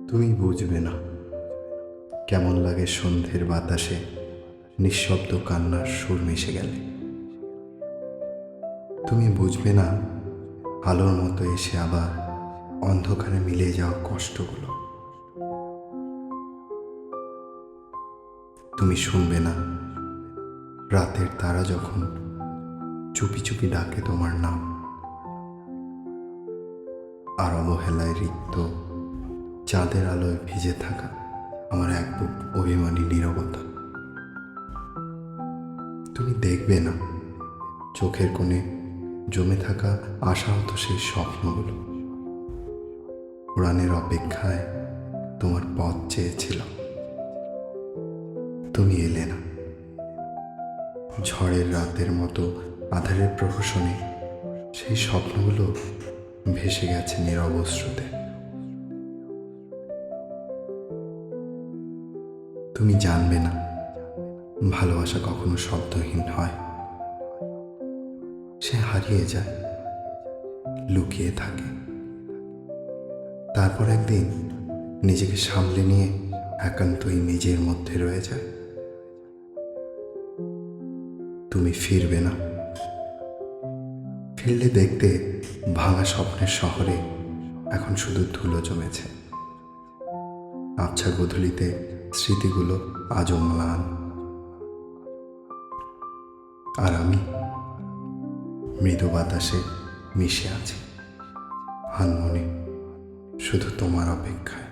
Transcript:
তুমি বুঝবে না কেমন লাগে সন্ধ্যের বাতাসে নিঃশব্দ কান্নার সুর মিশে গেলে। তুমি বুঝবে না আলোর মতো এসে আবার অন্ধকারে মিলে যাওয়া কষ্টগুলো। তুমি শুনবে না রাতের তারা যখন চুপি চুপি ডাকে তোমার নাম, আর অবহেলায় রিক্ত চাঁদের আলোয় ভিজে থাকা আমার এক বুক অভিমানী নীরবতা। তুমি দেখবে না চোখের কোণে জমে থাকা আশাহত সেই স্বপ্নগুলো। উড়ানের অপেক্ষায় তোমার পথ চেয়েছিল, তুমি এলে না। ঝড়ের রাতের মতো আধারের প্রহসনে সেই স্বপ্নগুলো ভেসে গেছে নীরব অশ্রুতে। তুমি জানবে না ভালোবাসা কখনো শব্দহীন হয়, সে হারিয়ে যায়, লুকিয়ে থাকে, তারপর একদিন নিজেকে সামলে নিয়ে একান্তই নিজের মধ্যে রয়ে যায়। তুমি ফিরবে না, ফিরলে দেখতে ভাঙা স্বপ্নের শহরে এখন শুধু ধুলো জমেছে। আবছা গোধূলিতে স্মৃতিগুলো আজও ম্লান, আর আমি মৃদু বাতাসে মিশে আছি আনমনে, শুধু তোমার অপেক্ষায়।